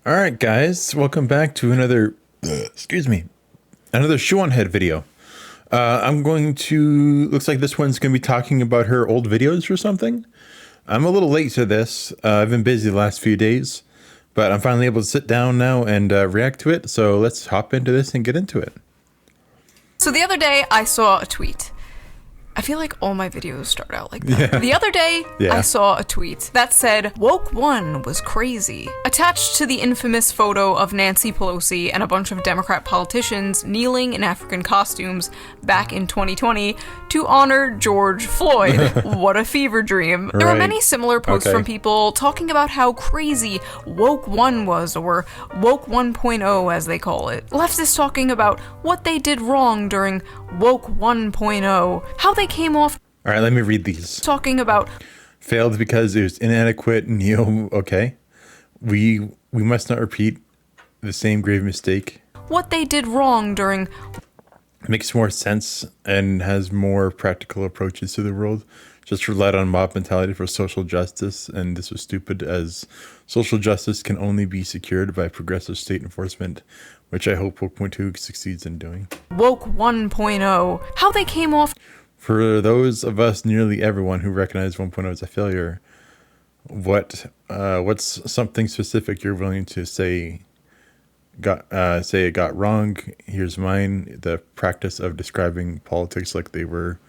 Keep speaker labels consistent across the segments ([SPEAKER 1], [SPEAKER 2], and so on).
[SPEAKER 1] All right, guys, welcome back to another, another Shoe on Head video. Looks like this one's going to be talking about her old videos or something. I'm a little late to this. I've been busy the last few days, but I'm finally able to sit down now and react to it. So let's hop into this and get into it.
[SPEAKER 2] So the other day I saw a tweet. I feel like all my videos start out like that. Yeah. The other day, I saw a tweet that said, "Woke One was crazy." Attached to the infamous photo of Nancy Pelosi and a bunch of Democrat politicians kneeling in African costumes back in 2020 to honor George Floyd. What a fever dream. There were many similar posts from people talking about how crazy Woke One was, or Woke 1.0 as they call it. Leftists talking about what they did wrong during Woke 1.0, how they came off.
[SPEAKER 1] All right, let me read these.
[SPEAKER 2] Talking about
[SPEAKER 1] failed because it was inadequate. We must not repeat the same grave mistake.
[SPEAKER 2] What they did wrong during
[SPEAKER 1] makes more sense and has more practical approaches to the world. Just relied on mob mentality for social justice, and this was stupid, as social justice can only be secured by progressive state enforcement, which I hope Woke 1.2 succeeds in doing.
[SPEAKER 2] Woke 1.0, how they came off.
[SPEAKER 1] For those of us, nearly everyone, who recognize 1.0 as a failure, what's something specific you're willing to say it got wrong? Here's mine: the practice of describing politics like they were.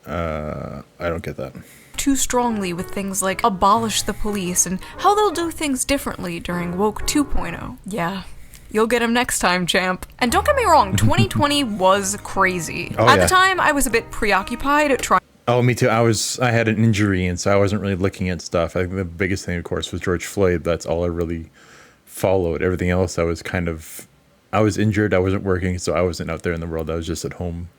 [SPEAKER 1] I don't get that.
[SPEAKER 2] Too strongly with things like abolish the police and how they'll do things differently during Woke 2.0. Yeah. You'll get him next time, champ. And don't get me wrong, 2020 was crazy. At the time, I was a bit preoccupied trying.
[SPEAKER 1] Oh, me too. I had an injury, and so I wasn't really looking at stuff. I think the biggest thing, of course, was George Floyd. That's all I really followed. Everything else, I was injured. I wasn't working, so I wasn't out there in the world. I was just at home.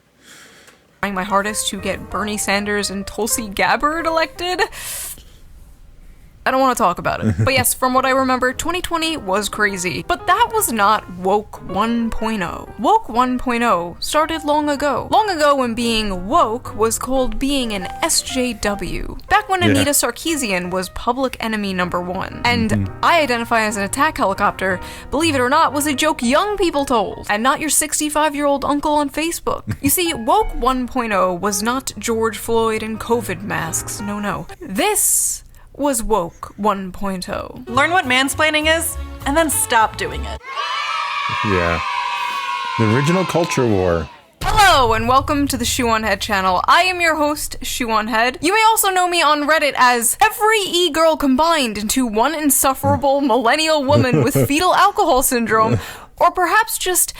[SPEAKER 2] Trying my hardest to get Bernie Sanders and Tulsi Gabbard elected. I don't want to talk about it. But yes, from what I remember, 2020 was crazy. But that was not Woke 1.0. Woke 1.0 started long ago. Long ago, when being woke was called being an SJW. Back when Anita Sarkeesian was public enemy #1. And I identify as an attack helicopter, believe it or not, was a joke young people told, and not your 65-year-old uncle on Facebook. You see, Woke 1.0 was not George Floyd and COVID masks. No. This was Woke 1.0.
[SPEAKER 3] Learn what mansplaining is, and then stop doing it.
[SPEAKER 1] Yeah. The original culture war.
[SPEAKER 2] Hello, and welcome to the Shoe on Head channel. I am your host, Shoe on Head. You may also know me on Reddit as every e-girl combined into one insufferable millennial woman with fetal alcohol syndrome, or perhaps just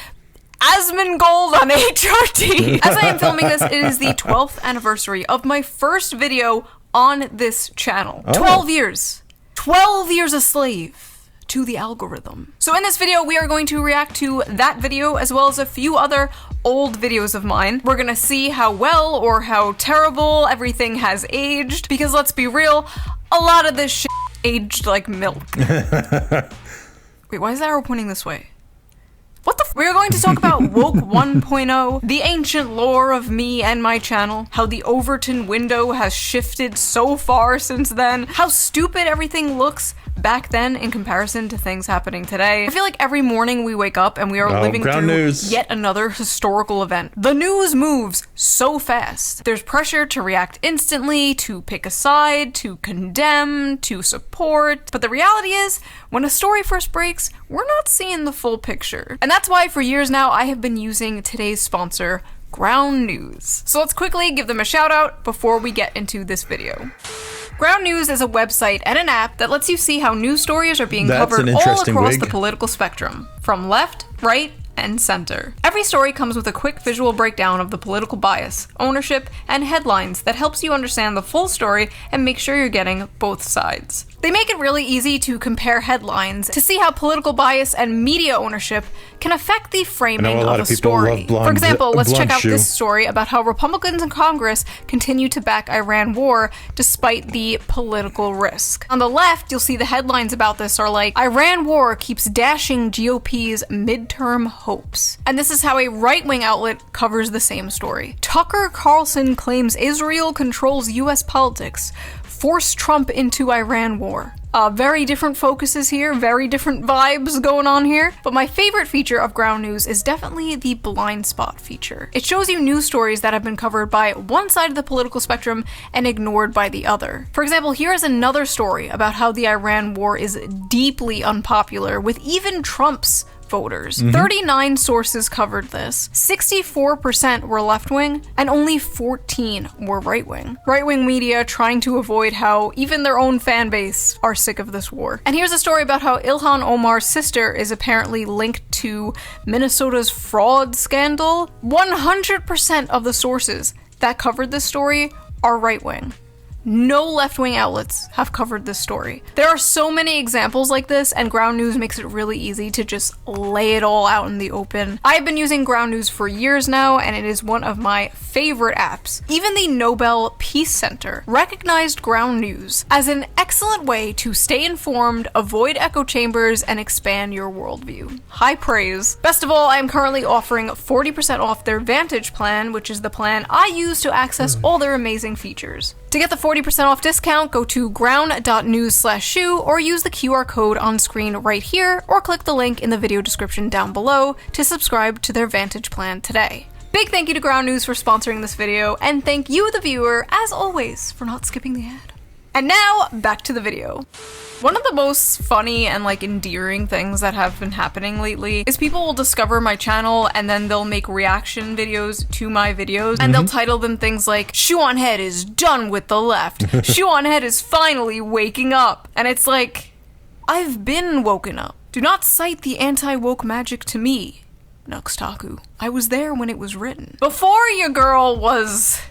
[SPEAKER 2] Asmongold on HRT. As I am filming this, it is the 12th anniversary of my first video on this channel. 12 years. 12 years a slave to the algorithm. So in this video, we are going to react to that video as well as a few other old videos of mine. We're gonna see how well or how terrible everything has aged, because let's be real, a lot of this shit aged like milk. Wait, why is the arrow pointing this way? What the f- We are going to talk about Woke 1.0, the ancient lore of me and my channel, how the Overton window has shifted so far since then, how stupid everything looks back then in comparison to things happening today. I feel like every morning we wake up and we are living through yet another historical event. The news moves so fast. There's pressure to react instantly, to pick a side, to condemn, to support. But the reality is, when a story first breaks, we're not seeing the full picture. And that's why for years now I have been using today's sponsor, Ground News. So let's quickly give them a shout out before we get into this video. Ground News is a website and an app that lets you see how news stories are being covered all across the political spectrum, from left, right, and center. Every story comes with a quick visual breakdown of the political bias, ownership, and headlines that helps you understand the full story and make sure you're getting both sides. They make it really easy to compare headlines to see how political bias and media ownership can affect the framing of a story. For example, let's check out this story about how Republicans in Congress continue to back Iran war despite the political risk. On the left, you'll see the headlines about this are like, Iran war keeps dashing GOP's midterm hopes. And this is how a right-wing outlet covers the same story. Tucker Carlson claims Israel controls US politics, force Trump into Iran war. Very different focuses here, very different vibes going on here. But my favorite feature of Ground News is definitely the blind spot feature. It shows you news stories that have been covered by one side of the political spectrum and ignored by the other. For example, here is another story about how the Iran war is deeply unpopular with even Trump's voters. 39 sources covered this. 64% were left-wing, and only 14 were right-wing. Right-wing media trying to avoid how even their own fan base are sick of this war. And here's a story about how Ilhan Omar's sister is apparently linked to Minnesota's fraud scandal. 100% of the sources that covered this story are right-wing. No left-wing outlets have covered this story. There are so many examples like this, and Ground News makes it really easy to just lay it all out in the open. I've been using Ground News for years now, and it is one of my favorite apps. Even the Nobel Peace Center recognized Ground News as an excellent way to stay informed, avoid echo chambers, and expand your worldview. High praise. Best of all, I am currently offering 40% off their Vantage plan, which is the plan I use to access all their amazing features. To get the 40% off discount, go to ground.news/shoe or use the QR code on screen right here, or click the link in the video description down below to subscribe to their Vantage plan today. Big thank you to Ground News for sponsoring this video, and thank you, the viewer, as always, for not skipping the ad. And now, back to the video. One of the most funny and endearing things that have been happening lately is people will discover my channel and then they'll make reaction videos to my videos, and they'll title them things like, "Shoe on Head is done with the left. Shoe on Head is finally waking up." And it's like, I've been woken up. Do not cite the anti-woke magic to me, Nuxtaku. I was there when it was written. Before your girl was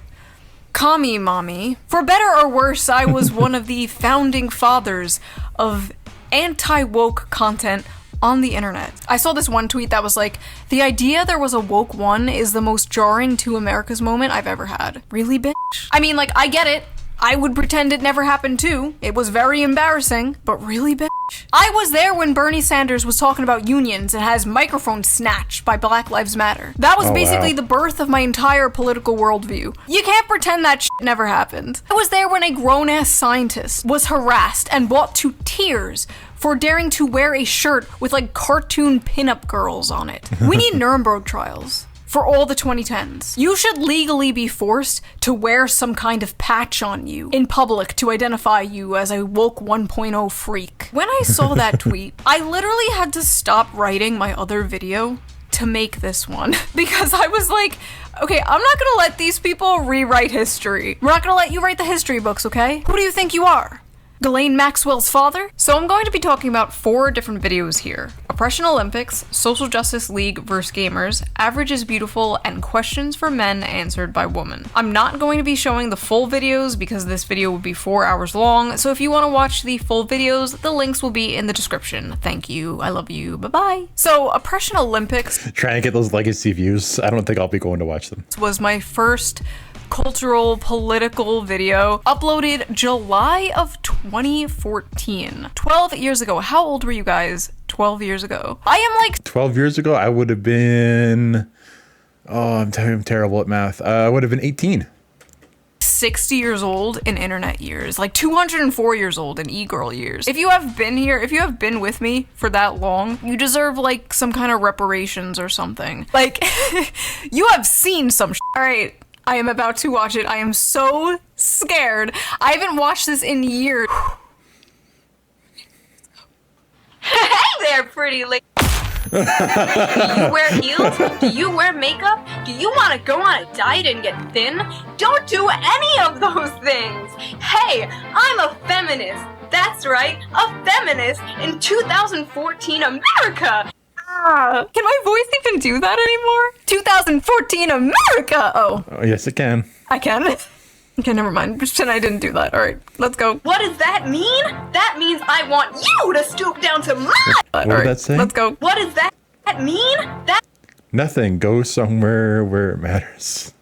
[SPEAKER 2] Kami Mommy. For better or worse, I was one of the founding fathers of anti-woke content on the internet. I saw this one tweet that was like, "The idea there was a woke one is the most jarring to America's moment I've ever had." Really, bitch? I mean, I get it. I would pretend it never happened too. It was very embarrassing, but really, bitch? I was there when Bernie Sanders was talking about unions and has microphones snatched by Black Lives Matter. That was basically the birth of my entire political worldview. You can't pretend that shit never happened. I was there when a grown-ass scientist was harassed and brought to tears for daring to wear a shirt with cartoon pinup girls on it. We need Nuremberg trials for all the 2010s. You should legally be forced to wear some kind of patch on you in public to identify you as a woke 1.0 freak. When I saw that tweet, I literally had to stop writing my other video to make this one because I was like, okay, I'm not gonna let these people rewrite history. We're not gonna let you write the history books, okay? Who do you think you are? Ghislaine Maxwell's father? So I'm going to be talking about 4 different videos here. Oppression Olympics, Social Justice League vs. Gamers, Average is Beautiful, and Questions for Men Answered by Women. I'm not going to be showing the full videos because this video would be 4 hours long, so if you want to watch the full videos, the links will be in the description. Thank you, I love you, bye-bye. So Oppression Olympics—
[SPEAKER 1] Trying to get those legacy views. I don't think I'll be going to watch them.
[SPEAKER 2] —was my first cultural, political video, uploaded July of 2014. 12 years ago. How old were you guys 12 years ago? I am
[SPEAKER 1] 12 years ago, I would have been, I'm terrible at math. I would have been 18.
[SPEAKER 2] 60 years old in internet years, 204 years old in e-girl years. If you have been here, if you have been with me for that long, you deserve some kind of reparations or something. You have seen some shit. All right. I am about to watch it. I am so scared. I haven't watched this in years.
[SPEAKER 4] Hey there, pretty lady. Do you wear heels? Do you wear makeup? Do you want to go on a diet and get thin? Don't do any of those things. Hey, I'm a feminist. That's right, a feminist in 2014 America.
[SPEAKER 2] Can my voice even do that anymore? 2014 America! Oh,
[SPEAKER 1] yes, it can.
[SPEAKER 2] I can? Okay, never mind. Pretend I didn't do that. Alright, let's go.
[SPEAKER 4] What does that mean? That means I want you to stoop down to my—
[SPEAKER 1] What did that say?
[SPEAKER 2] Let's go.
[SPEAKER 4] What does that mean? That
[SPEAKER 1] Nothing. Go somewhere where it matters.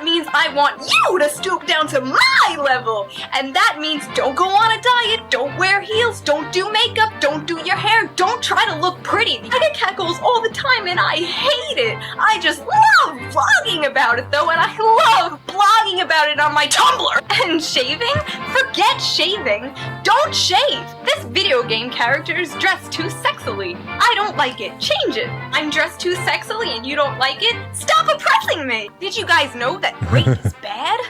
[SPEAKER 4] means I want you to stoop down to my level. And that means don't go on a diet, don't wear heels, don't do makeup, don't do your hair, don't try to look pretty. I get catcalls all the time and I hate it. I just love vlogging about it though, and I love blogging about it on my Tumblr. And shaving? Forget shaving. Don't shave. This video game character is dressed too sexily. I don't like it. Change it. I'm dressed too sexily and you don't like it? Stop oppressing me! Did you guys know that rape is bad?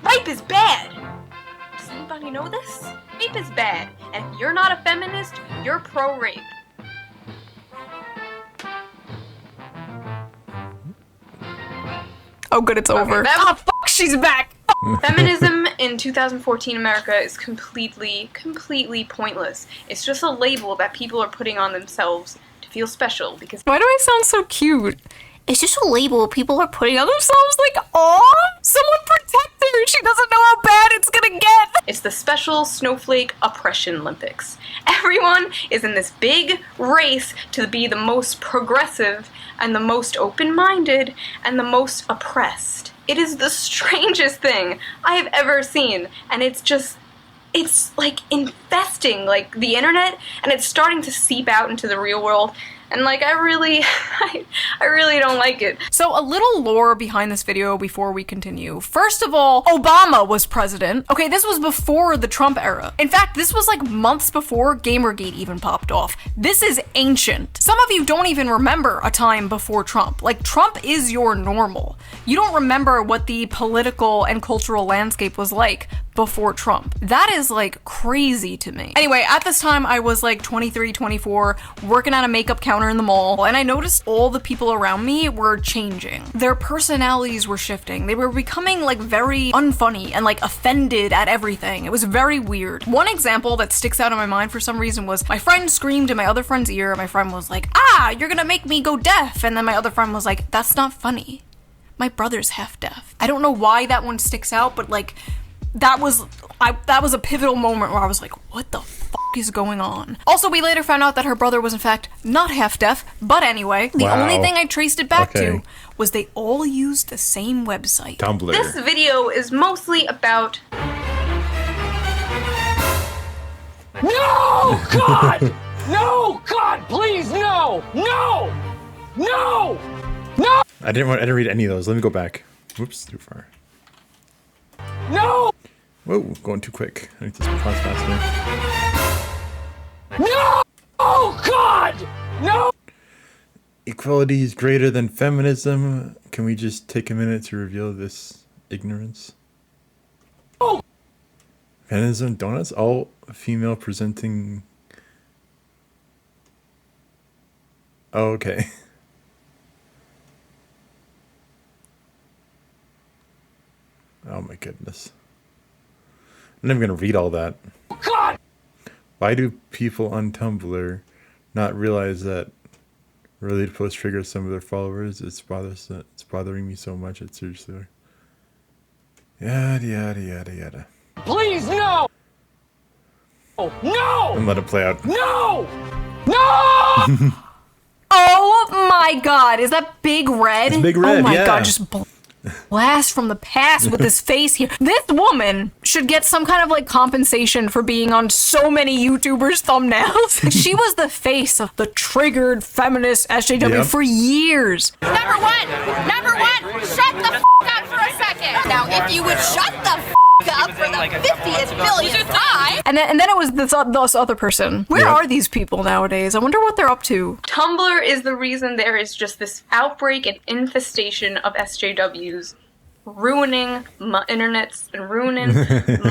[SPEAKER 4] Rape is bad! Does anybody know this? Rape is bad. And if you're not a feminist, you're pro-rape.
[SPEAKER 2] Oh, good, it's over. Oh, fuck, she's back!
[SPEAKER 4] Feminism in 2014 America is completely pointless. It's just a label that people are putting on themselves to feel special because—
[SPEAKER 2] Why do I sound so cute? It's just a label people are putting on themselves, like, aw, someone protect her, she doesn't know how bad it's gonna get!
[SPEAKER 4] It's the special snowflake oppression Olympics. Everyone is in this big race to be the most progressive and the most open-minded and the most oppressed. It is the strangest thing I have ever seen, and it's like infesting like the internet, and it's starting to seep out into the real world. And like, I really don't like it.
[SPEAKER 2] So a little lore behind this video before we continue. First of all, Obama was president. Okay, this was before the Trump era. In fact, this was like months before Gamergate even popped off. This is ancient. Some of you don't even remember a time before Trump. Like, Trump is your normal. You don't remember what the political and cultural landscape was like before Trump. That is like crazy to me. Anyway, at this time I was like 23, 24, working at a makeup counter in the mall, and I noticed all the people around me were changing. Their personalities were shifting. They were becoming like very unfunny and like offended at everything. It was very weird. One example that sticks out in my mind for some reason was my friend screamed in my other friend's ear. My friend was like, "Ah, you're gonna make me go deaf." And then my other friend was like, "That's not funny. My brother's half deaf." I don't know why that one sticks out, but like, that was a pivotal moment where I was like, what the fuck is going on? Also, we later found out that her brother was in fact not half deaf, but anyway, the only thing I traced it back to was they all used the same website.
[SPEAKER 1] Tumblr.
[SPEAKER 4] This video is mostly about—
[SPEAKER 5] No! God! No! God, please, no! No! No! No!
[SPEAKER 1] I didn't read any of those. Let me go back. Whoops, too far.
[SPEAKER 5] No!
[SPEAKER 1] Whoa, going too quick. I need this response faster.
[SPEAKER 5] No! Oh, God! No!
[SPEAKER 1] Equality is greater than feminism. Can we just take a minute to reveal this ignorance?
[SPEAKER 5] Oh.
[SPEAKER 1] Feminism donuts? All female presenting. Oh, okay. Oh my goodness. I'm not even gonna read all that.
[SPEAKER 5] God!
[SPEAKER 1] Why do people on Tumblr not realize that related posts trigger some of their followers? It's bothering me so much. It's seriously. Yada yada yada yada.
[SPEAKER 5] Please, no! No!
[SPEAKER 1] And let it play out.
[SPEAKER 5] No! No!
[SPEAKER 2] Oh my god, is that Big Red?
[SPEAKER 1] It's Big Red,
[SPEAKER 2] oh my
[SPEAKER 1] yeah.
[SPEAKER 2] god, just blast from the past with this face here. This woman should get some kind of like compensation for being on so many YouTubers' thumbnails. She was the face of the triggered feminist SJW
[SPEAKER 1] Yep.
[SPEAKER 2] for years.
[SPEAKER 6] Number one, shut the f up for a second. Now, if you would shut the f up for the 50th billionth time.
[SPEAKER 2] And then it was this other person. Where are these people nowadays? I wonder what they're up to.
[SPEAKER 4] Tumblr is the reason there is just this outbreak and infestation of SJWs, ruining my internets and ruining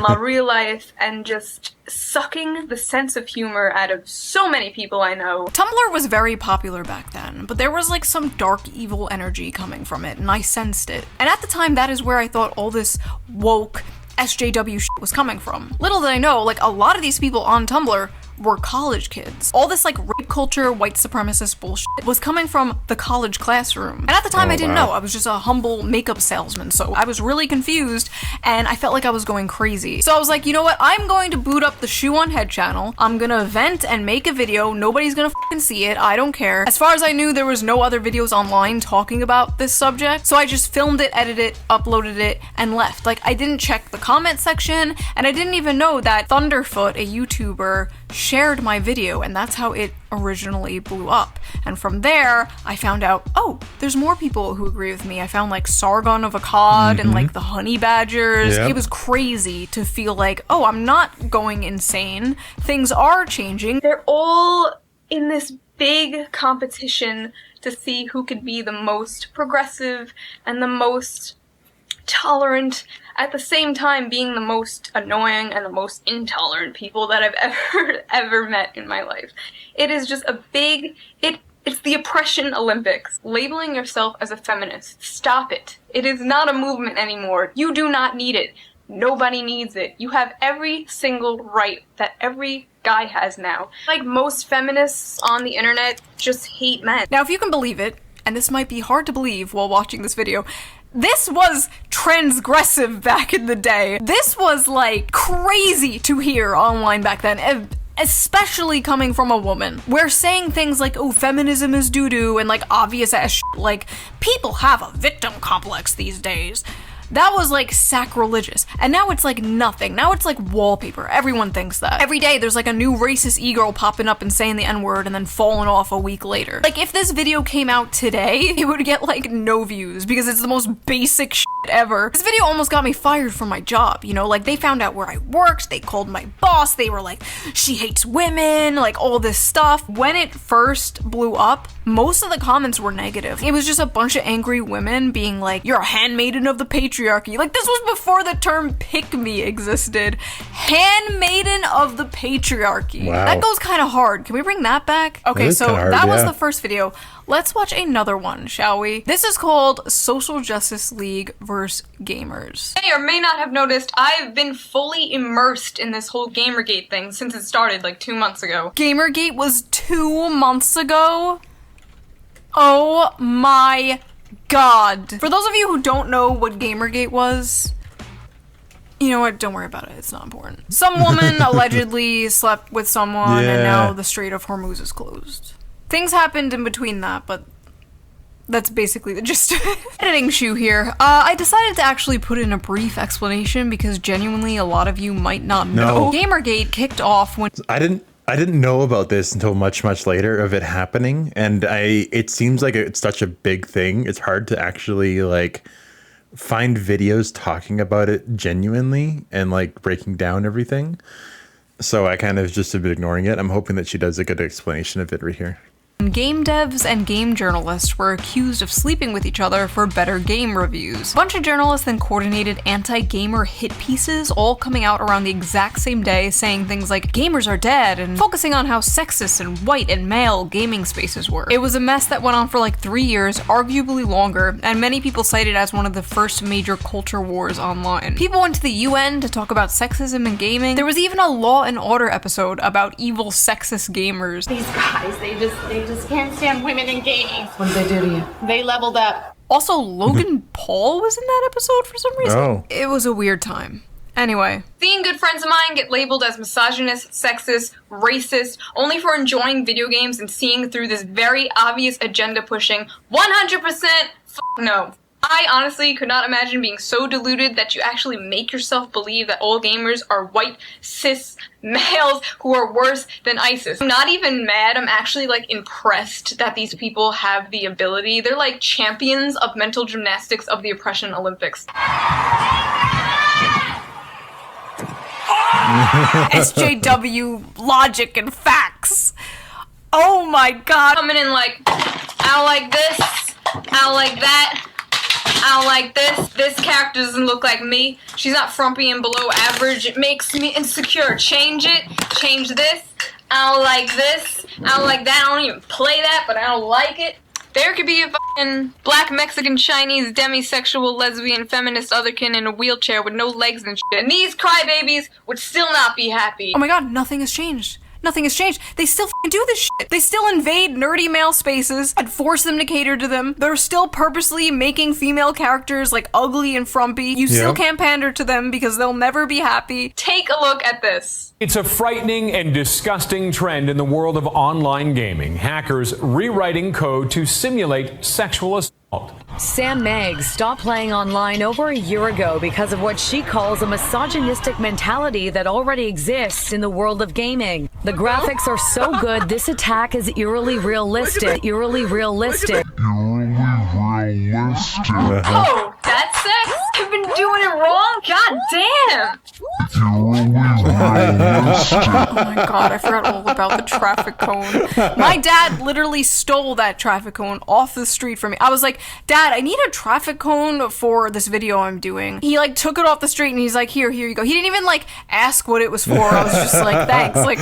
[SPEAKER 4] my real life and just sucking the sense of humor out of so many people I know.
[SPEAKER 2] Tumblr was very popular back then, but there was like some dark evil energy coming from it, and I sensed it. And at the time, that is where I thought all this woke SJW shit was coming from. Little did I know, like, a lot of these people on Tumblr were college kids. All this like rape culture, white supremacist bullshit was coming from the college classroom. And at the time I didn't know. I was just a humble makeup salesman, so I was really confused and I felt like I was going crazy. So I was like, you know what? I'm going to boot up the Shoe on Head channel. I'm gonna vent and make a video. Nobody's gonna fucking see it. I don't care. As far as I knew, there was no other videos online talking about this subject, so I just filmed it, edited it, uploaded it, and left. Like, I didn't check the comment section, and I didn't even know that Thunderfoot, a YouTuber, shared my video, and that's how it originally blew up. And from there, I found out, oh, there's more people who agree with me. I found like Sargon of Akkad and like the honey badgers.
[SPEAKER 1] Yep.
[SPEAKER 2] It was crazy to feel like, oh, I'm not going insane. Things are changing.
[SPEAKER 4] They're all in this big competition to see who could be the most progressive and the most tolerant, at the same time being the most annoying and the most intolerant people that I've ever met in my life. It is just a big, it's the oppression Olympics. Labeling yourself as a feminist, stop it. It is not a movement anymore. You do not need it. Nobody needs it. You have every single right that every guy has now. Like most feminists on the internet just hate men.
[SPEAKER 2] Now, if you can believe it, and this might be hard to believe while watching this video, this was transgressive back in the day. This was like crazy to hear online back then, especially coming from a woman. We're saying things like, oh, feminism is doo-doo and like obvious ass shit. Like, people have a victim complex these days. That was like sacrilegious. And now it's like nothing. Now it's like wallpaper. Everyone thinks that. Every day there's like a new racist e-girl popping up and saying the N-word and then falling off a week later. Like, if this video came out today, it would get like no views because it's the most basic shit ever. This video almost got me fired from my job, you know? Like, they found out where I worked, they called my boss, they were like, she hates women, like all this stuff. When it first blew up, most of the comments were negative. It was just a bunch of angry women being like, you're a handmaiden of the patriarchy. Like, this was before the term pick-me existed. Handmaiden of the patriarchy.
[SPEAKER 1] Wow.
[SPEAKER 2] That goes kind of hard. Can we bring that back? Okay,
[SPEAKER 1] is
[SPEAKER 2] so
[SPEAKER 1] kinda hard,
[SPEAKER 2] that was
[SPEAKER 1] yeah.
[SPEAKER 2] the first video. Let's watch another one, shall we? This is called Social Justice League vs. Gamers.
[SPEAKER 4] May or may not have noticed, I've been fully immersed in this whole Gamergate thing since it started like 2 months ago.
[SPEAKER 2] Gamergate was 2 months ago? Oh my god. For those of you who don't know what Gamergate was, you know what, don't worry about it, it's not important. Some woman allegedly slept with someone and now the Strait of Hormuz is closed. Things happened in between that, but that's basically the gist of it. Editing shoe here. I decided to actually put in a brief explanation because genuinely a lot of you might not know. Gamergate kicked off when
[SPEAKER 1] I didn't know about this until much later of it happening, and it seems like it's such a big thing. It's hard to actually like find videos talking about it genuinely and like breaking down everything. So I kind of just have been ignoring it. I'm hoping that she does a good explanation of it right here.
[SPEAKER 2] game devs and game journalists were accused of sleeping with each other for better game reviews. A bunch of journalists then coordinated anti-gamer hit pieces, all coming out around the exact same day, saying things like gamers are dead and focusing on how sexist and white and male gaming spaces were. It was a mess that went on for like 3 years, arguably longer, and many people cite it as one of the first major culture wars online. People went to the UN to talk about sexism in gaming. There was even a Law and Order episode about evil sexist gamers.
[SPEAKER 6] These guys, they just can't stand women in gaming. What did they do to you? They leveled up.
[SPEAKER 2] Also, Logan Paul was in that episode for some reason.
[SPEAKER 1] Oh.
[SPEAKER 2] It was a weird time. Anyway.
[SPEAKER 4] Seeing good friends of mine get labeled as misogynist, sexist, racist, only for enjoying video games and seeing through this very obvious agenda pushing 100% no. I honestly could not imagine being so deluded that you actually make yourself believe that all gamers are white, cis males who are worse than ISIS. I'm not even mad, I'm actually like impressed that these people have the ability. They're like champions of mental gymnastics of the oppression Olympics.
[SPEAKER 2] SJW logic and facts. Oh my god.
[SPEAKER 4] Coming in like, I don't like this, I don't like that. I don't like this. This character doesn't look like me. She's not frumpy and below average. It makes me insecure. Change it. Change this. I don't like this. I don't like that. I don't even play that, but I don't like it. There could be a fucking black, Mexican, Chinese, demisexual, lesbian, feminist otherkin in a wheelchair with no legs and shit. And these crybabies would still not be happy.
[SPEAKER 2] Oh my god, nothing has changed. Nothing has changed. They still do this shit. They still invade nerdy male spaces and force them to cater to them. They're still purposely making female characters like ugly and frumpy. You still can't pander to them because they'll never be happy.
[SPEAKER 4] Take a look at this.
[SPEAKER 7] It's a frightening and disgusting trend in the world of online gaming. Hackers rewriting code to simulate sexual assault.
[SPEAKER 8] Sam Meggs stopped playing online over a year ago because of what she calls a misogynistic mentality that already exists in the world of gaming. The graphics are so good, this attack is eerily realistic. Eerily realistic.
[SPEAKER 4] Oh, that's sex? I've been doing it wrong? God damn!
[SPEAKER 2] Oh my god, I forgot all about the traffic cone. My dad literally stole that traffic cone off the street from me. I was like, Dad, I need a traffic cone for this video I'm doing. He like took it off the street and he's like, here you go. He didn't even like ask what it was for. I was just like, thanks. Like,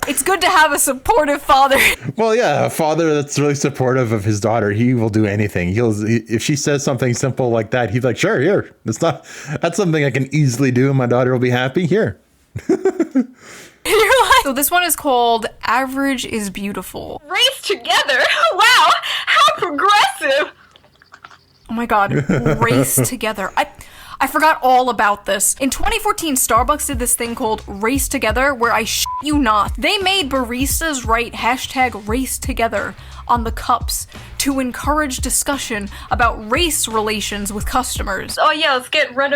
[SPEAKER 2] it's good to have a supportive father.
[SPEAKER 1] Well, yeah, a father that's really supportive of his daughter, he will do anything. If she says something simple like that, he's like, sure, here. That's something I can easily do and my daughter will be happy. Here.
[SPEAKER 2] You're like, so this one is called Average is Beautiful.
[SPEAKER 4] Race together? Wow, how progressive!
[SPEAKER 2] Oh my god, Race Together. I forgot all about this. In 2014, Starbucks did this thing called Race Together, where I shit you not, they made baristas write hashtag Race Together on the cups to encourage discussion about race relations with customers.
[SPEAKER 4] Oh yeah, let's get rid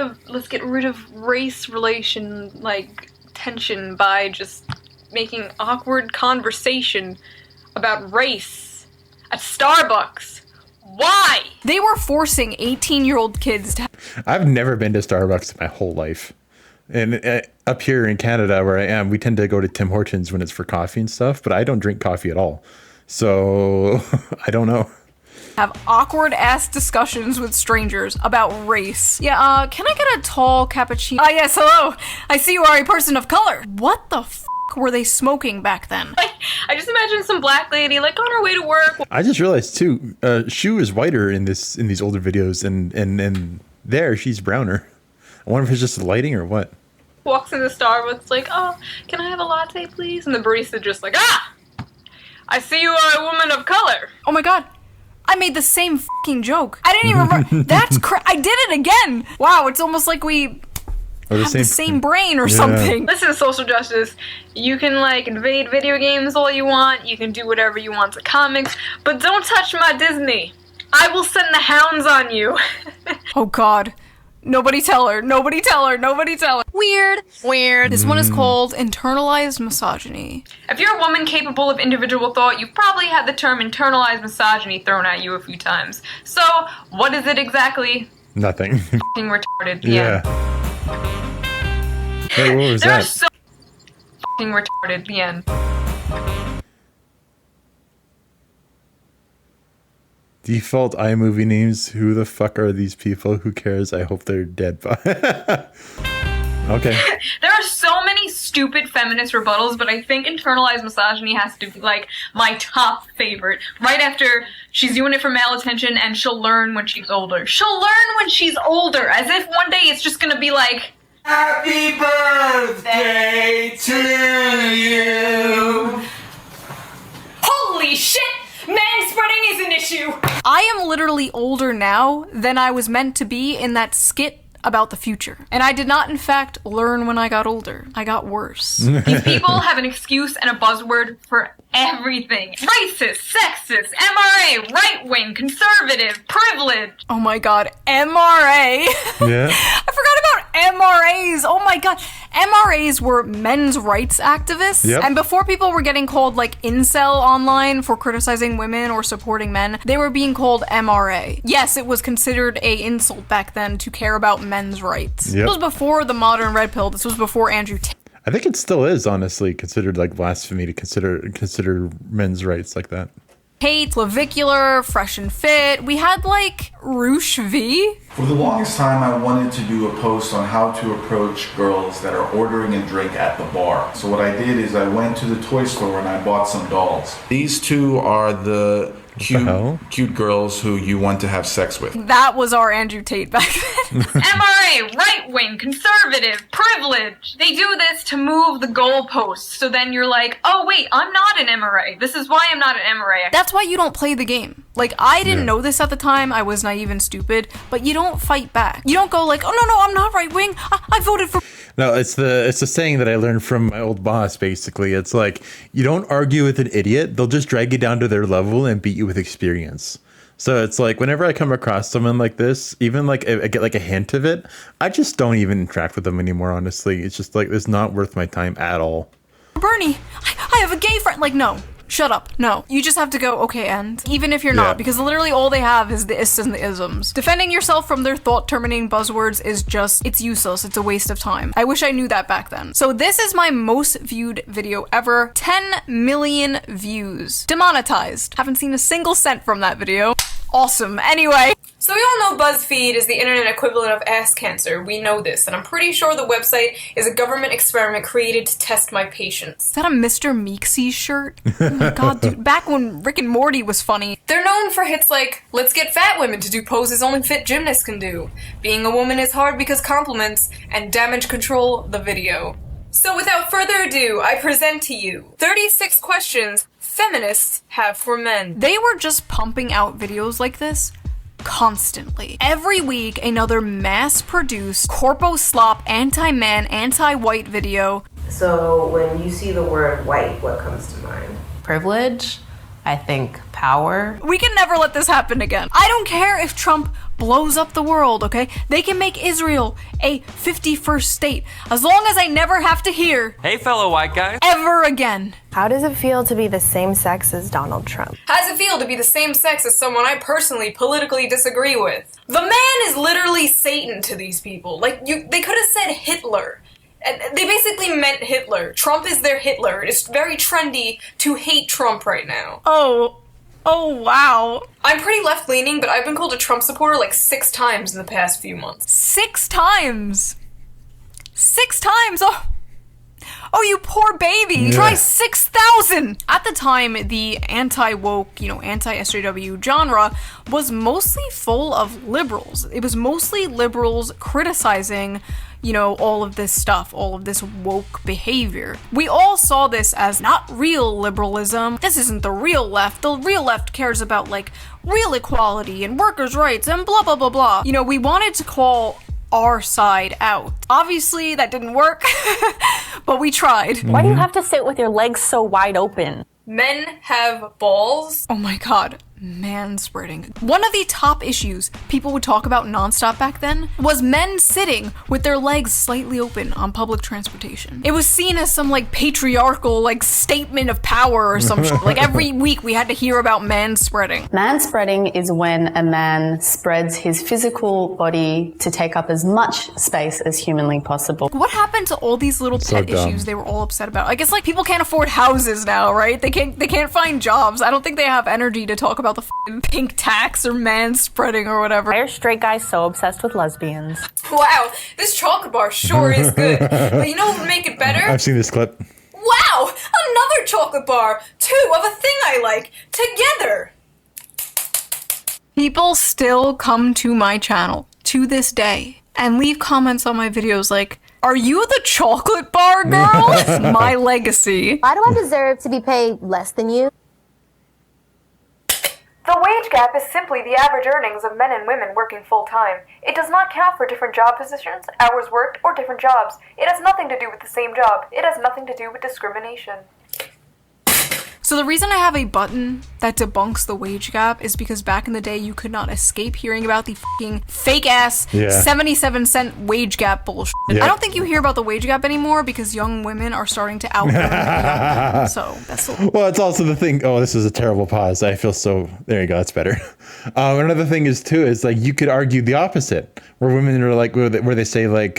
[SPEAKER 4] of race relation, like, tension by just making awkward conversation about race at Starbucks. Why?
[SPEAKER 2] They were forcing 18-year-old kids to...
[SPEAKER 1] I've never been to Starbucks my whole life. And up here in Canada where I am, we tend to go to Tim Hortons when it's for coffee and stuff, but I don't drink coffee at all. So I don't know.
[SPEAKER 2] Have awkward ass discussions with strangers about race. Yeah, can I get a tall cappuccino? Ah, yes, hello. I see you are a person of color. What the f were they smoking back then?
[SPEAKER 4] I just imagine some black lady like on her way to work.
[SPEAKER 1] I just realized too, Shu is whiter in these older videos, and there she's browner. I wonder if it's just the lighting or what.
[SPEAKER 4] Walks into Starbucks like, oh, can I have a latte, please? And the barista just like, ah, I see you are a woman of color.
[SPEAKER 2] Oh my god. I made the same fucking joke. I didn't even remember. That's I did it again. Wow, it's almost like we have the same brain or something.
[SPEAKER 4] Listen to social justice. You can like invade video games all you want. You can do whatever you want to comics, but don't touch my Disney. I will send the hounds on you.
[SPEAKER 2] Oh god. Nobody tell her. Nobody tell her. Nobody tell her.
[SPEAKER 6] Weird.
[SPEAKER 2] This one is called internalized misogyny.
[SPEAKER 4] If you're a woman capable of individual thought, you've probably had the term internalized misogyny thrown at you a few times. So, what is it exactly?
[SPEAKER 1] Nothing.
[SPEAKER 4] Fucking retarded.
[SPEAKER 1] Yeah. Hey, what was
[SPEAKER 4] They're
[SPEAKER 1] that?
[SPEAKER 4] so fucking retarded. The end.
[SPEAKER 1] Default iMovie names. Who the fuck are these people? Who cares? I hope they're dead. Okay.
[SPEAKER 4] There are so many stupid feminist rebuttals, but I think internalized misogyny has to be like my top favorite. Right after she's doing it for male attention and she'll learn when she's older. She'll learn when she's older, as if one day it's just gonna be like,
[SPEAKER 9] Happy birthday to you.
[SPEAKER 6] Holy shit! Manspreading is an issue!
[SPEAKER 2] I am literally older now than I was meant to be in that skit about the future. And I did not, in fact, learn when I got older. I got worse.
[SPEAKER 4] these people have an excuse and a buzzword for everything. Racist, sexist, MRA, right-wing, conservative, privileged.
[SPEAKER 2] Oh my god, MRA.
[SPEAKER 1] Yeah.
[SPEAKER 2] I forgot about MRAs. Oh my god. MRAs were men's rights activists.
[SPEAKER 1] Yep.
[SPEAKER 2] And before people were getting called like incel online for criticizing women or supporting men, they were being called MRA. Yes, it was considered a insult back then to care about men's rights.
[SPEAKER 1] Yep.
[SPEAKER 2] This was before the modern red pill. This was before Andrew Tate.
[SPEAKER 1] I think it still is honestly considered like blasphemy to consider men's rights like that.
[SPEAKER 2] Clavicular, Fresh and Fit. We had like Roosh V.
[SPEAKER 10] For the longest time, I wanted to do a post on how to approach girls that are ordering a drink at the bar. So what I did is I went to the toy store and I bought some dolls. These two are the cute girls who you want to have sex with.
[SPEAKER 2] That was our Andrew Tate back then.
[SPEAKER 4] MRA, right-wing, conservative, privileged. They do this to move the goalposts, so then you're like, oh wait, I'm not an MRA. This is why I'm not an MRA.
[SPEAKER 2] That's why you don't play the game. Like, I didn't know this at the time. I was naive and stupid, but you don't fight back. You don't go like, oh no, I'm not right-wing. I voted for...
[SPEAKER 1] No, it's the saying that I learned from my old boss, basically. It's like, you don't argue with an idiot. They'll just drag you down to their level and beat you with experience. So it's like whenever I come across someone like this, even like I get like a hint of it, I just don't even interact with them anymore. Honestly, it's just like it's not worth my time at all.
[SPEAKER 2] Bernie, I have a gay friend. Like, no. Shut up. No. You just have to go, okay, and even if you're not, because literally all they have is the ists and the isms. Defending yourself from their thought-terminating buzzwords is just, it's useless. It's a waste of time. I wish I knew that back then. So this is my most viewed video ever. 10 million views. Demonetized. Haven't seen a single cent from that video. Awesome. Anyway. So we all know BuzzFeed is the internet equivalent of ass cancer. We know this, and I'm pretty sure the website is a government experiment created to test my patience. Is that a Mr. Meeksy shirt? Oh my god, dude. Back when Rick and Morty was funny. They're known for hits like, let's get fat women to do poses only fit gymnasts can do, being a woman is hard because compliments, and damage control the video. So without further ado, I present to you 36 questions feminists have for men. They were just pumping out videos like this constantly. Every week, another mass-produced, corpo-slop, anti-man, anti-white video.
[SPEAKER 11] So when you see the word white, what comes to mind? Privilege, I think power.
[SPEAKER 2] We can never let this happen again. I don't care if Trump blows up the world, okay? They can make Israel a 51st state, as long as I never have to hear,
[SPEAKER 12] hey fellow white guy,
[SPEAKER 2] ever again.
[SPEAKER 13] How does it feel to be the same sex as Donald Trump?
[SPEAKER 2] How does it feel to be the same sex as someone I personally politically disagree with? The man is literally Satan to these people. Like, they could have said Hitler. They basically meant Hitler. Trump is their Hitler. It's very trendy to hate Trump right now. Oh, wow. I'm pretty left-leaning, but I've been called a Trump supporter like 6 times in the past few months. 6 times? 6 times? Oh, you poor baby. Yeah. Try 6,000. At the time, the anti-woke, anti-SJW genre was mostly full of liberals. It was mostly liberals criticizing all of this stuff, all of this woke behavior. We all saw this as not real liberalism. This isn't the real left. The real left cares about, like, real equality and workers' rights and blah, blah, blah, blah. We wanted to call our side out. Obviously, that didn't work, but we tried.
[SPEAKER 14] Why do you have to sit with your legs so wide open?
[SPEAKER 2] Men have balls. Oh my god. Manspreading. One of the top issues people would talk about nonstop back then was men sitting with their legs slightly open on public transportation. It was seen as some like patriarchal like statement of power or some shit. Like every week we had to hear about manspreading.
[SPEAKER 14] Manspreading is when a man spreads his physical body to take up as much space as humanly possible.
[SPEAKER 2] What happened to all these little pet issues they were all upset about? I guess like people can't afford houses now, right? They can't find jobs. I don't think they have energy to talk about the pink tax or manspreading or whatever.
[SPEAKER 14] Why are straight guys so obsessed with lesbians?
[SPEAKER 2] Wow, this chocolate bar sure is good. But you know what would make it better?
[SPEAKER 1] I've seen this clip.
[SPEAKER 2] Wow, another chocolate bar. 2 of a thing I like together. People still come to my channel to this day and leave comments on my videos like, are you the chocolate bar girl? My legacy.
[SPEAKER 15] Why do I deserve to be paid less than you?
[SPEAKER 2] The wage gap is simply the average earnings of men and women working full-time. It does not count for different job positions, hours worked, or different jobs. It has nothing to do with the same job. It has nothing to do with discrimination. So the reason I have a button that debunks the wage gap is because back in the day you could not escape hearing about the fucking fake-ass 77-cent wage gap bullshit. I don't think you hear about the wage gap anymore because young women are starting to out young men. So that's
[SPEAKER 1] well, it's also the thing. Oh, this is a terrible pause. I feel so. There you go. That's better. Another thing is too is like you could argue the opposite, where women are like where they say like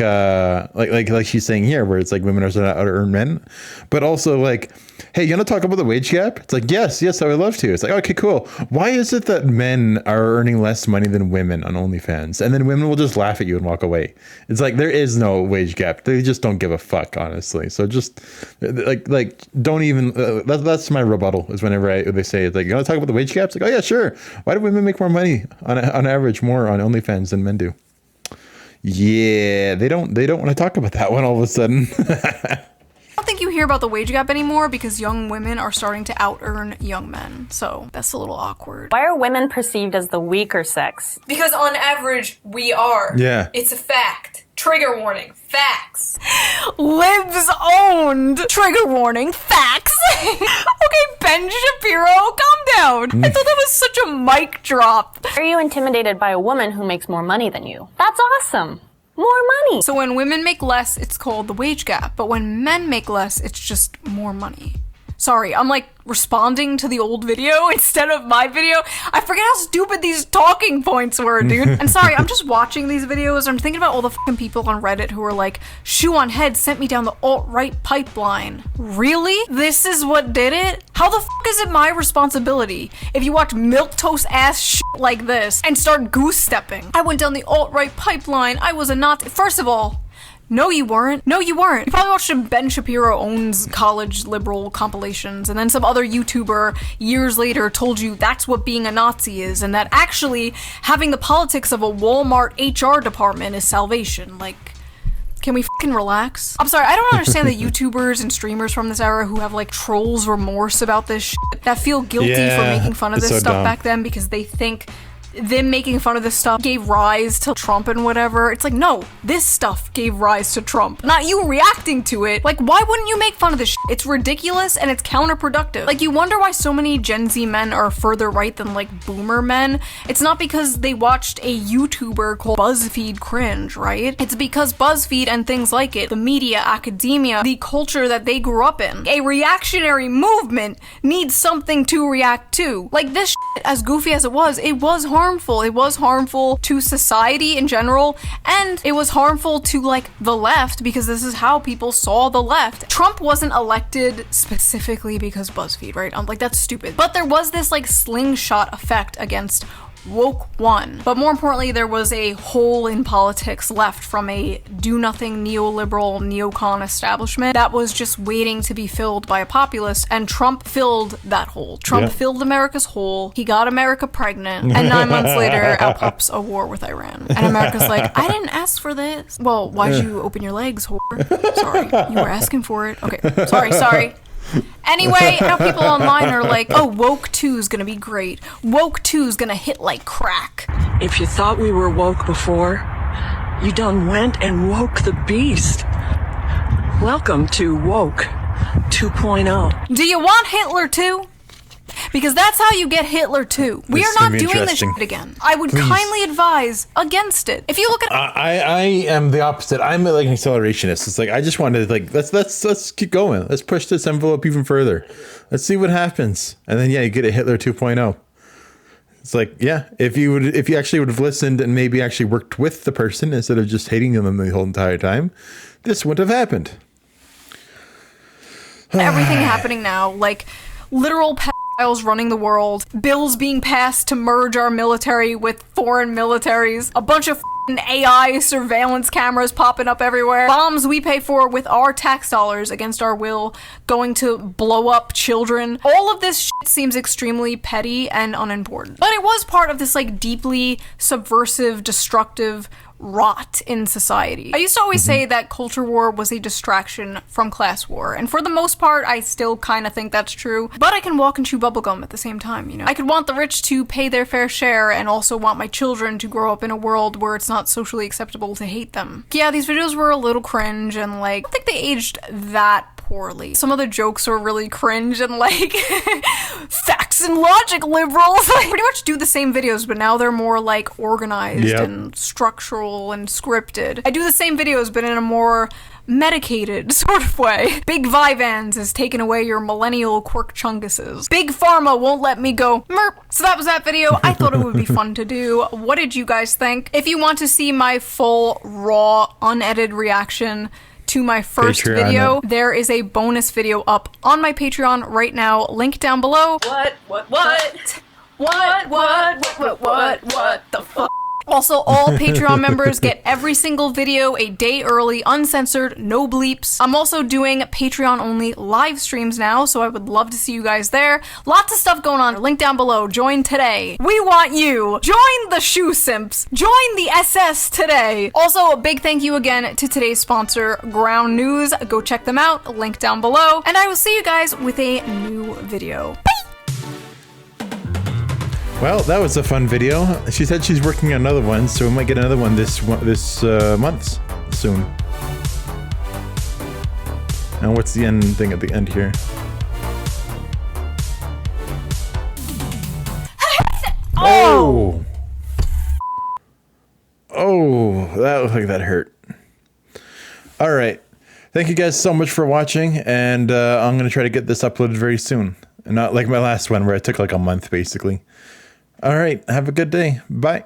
[SPEAKER 1] she's saying here, where it's like women are starting to out earn men, but also like, hey, you want to talk about the wage gap? It's like, yes, I would love to. It's like, okay, cool. Why is it that men are earning less money than women on OnlyFans? And then women will just laugh at you and walk away. It's like, there is no wage gap. They just don't give a fuck, honestly. So just like don't even, that's my rebuttal is whenever they say it's like, you want to talk about the wage gap? It's like, oh yeah, sure. Why do women make more money on average more on OnlyFans than men do? Yeah, they don't want to talk about that one all of a sudden.
[SPEAKER 2] I don't think you hear about the wage gap anymore because young women are starting to out-earn young men. So that's a little awkward.
[SPEAKER 14] Why are women perceived as the weaker sex?
[SPEAKER 2] Because on average, we are.
[SPEAKER 1] Yeah.
[SPEAKER 2] It's a fact. Trigger warning. Facts. Libs owned. Trigger warning. Facts. Okay, Ben Shapiro, calm down. I thought that was such such a mic drop.
[SPEAKER 12] Are you intimidated by a woman who makes more money than you? That's awesome. More money.
[SPEAKER 2] So when women make less, it's called the wage gap. But when men make less, it's just more money. Sorry, I'm like responding to the old video instead of my video. I forget how stupid these talking points were, dude. And sorry, I'm just watching these videos. I'm thinking about all the fucking people on Reddit who are like, Shoe on Head sent me down the alt-right pipeline. Really? This is what did it? How the fuck is it my responsibility if you watch milquetoast ass shit like this and start goose stepping? I went down the alt-right pipeline. I was a Nazi. First of all, no, you weren't. No, you weren't. You probably watched some Ben Shapiro owns college liberal compilations, and then some other YouTuber years later told you that's what being a Nazi is, and that actually having the politics of a Walmart HR department is salvation. Like, can we fucking relax? I'm sorry, I don't understand the YouTubers and streamers from this era who have like trolls remorse about this shit, that feel guilty for making fun of this stuff back then because they think them making fun of this stuff gave rise to Trump and whatever. It's like, no, this stuff gave rise to Trump, not you reacting to it. Like, why wouldn't you make fun of this shit? It's ridiculous and it's counterproductive. Like, you wonder why so many Gen Z men are further right than like boomer men. It's not because they watched a YouTuber called BuzzFeed cringe, right? It's because BuzzFeed and things like it, the media, academia, the culture that they grew up in, a reactionary movement needs something to react to. Like, this shit, as goofy as it was harmful. It was harmful to society in general, and it was harmful to like the left because this is how people saw the left. Trump wasn't elected specifically because BuzzFeed, right? I'm like, that's stupid. But there was this like slingshot effect against woke one. But more importantly, there was a hole in politics left from a do-nothing neoliberal neocon establishment that was just waiting to be filled by a populist, and Trump filled that hole. Trump filled America's hole. He got America pregnant, and 9 months later, out pops a war with Iran. And America's like, I didn't ask for this. Well, why'd you open your legs, whore? Sorry, you were asking for it. Okay, sorry. Anyway, now people online are like, oh, woke 2 is gonna be great. Woke 2 is gonna hit like crack.
[SPEAKER 16] If you thought we were woke before, you done went and woke the beast. Welcome to Woke 2.0.
[SPEAKER 2] Do you want Hitler too? Because that's how you get Hitler too. We are not doing this shit again. I would kindly advise against it. If you look at
[SPEAKER 1] I am the opposite. I'm like an accelerationist. It's like I just wanted to like let's keep going. Let's push this envelope even further. Let's see what happens. And then you get a Hitler 2.0. It's like, yeah, if you actually would have listened and maybe actually worked with the person instead of just hating them the whole entire time, this wouldn't have happened.
[SPEAKER 2] Everything happening now, like literal pedophiles running the world, bills being passed to merge our military with foreign militaries, a bunch of AI surveillance cameras popping up everywhere, bombs we pay for with our tax dollars against our will going to blow up children. All of this shit seems extremely petty and unimportant. But it was part of this like deeply subversive, destructive rot in society. I used to always say that culture war was a distraction from class war, and for the most part, I still kind of think that's true, but I can walk and chew bubblegum at the same time, you know? I could want the rich to pay their fair share and also want my children to grow up in a world where it's not socially acceptable to hate them. Yeah, these videos were a little cringe and like, I think they aged that poorly. Some of the jokes were really cringe and like facts and logic liberals like pretty much do the same videos, but now they're more like organized and structural and scripted. I do the same videos but in a more medicated sort of way. Big Vivans has taken away your millennial quirk chunguses. Big Pharma won't let me go merp. So that was that video. I thought it would be fun to do. What did you guys think? If you want to see my full, raw, unedited reaction to my first video, there is a bonus video up on my Patreon right now, link down below.
[SPEAKER 4] What the fuck?
[SPEAKER 2] Also, all Patreon members get every single video a day early, uncensored, no bleeps. I'm also doing Patreon-only live streams now, so I would love to see you guys there. Lots of stuff going on. Link down below. Join today. We want you. Join the Shoe Simps. Join the SS today. Also, a big thank you again to today's sponsor, Ground News. Go check them out. Link down below. And I will see you guys with a new video. Bye!
[SPEAKER 1] Well, that was a fun video. She said she's working on another one, so we might get another one this month soon. And what's the end thing at the end here? Oh! Oh, that looked like that hurt. All right. Thank you guys so much for watching, and I'm going to try to get this uploaded very soon. And not like my last one where it took like a month, basically. All right. Have a good day. Bye.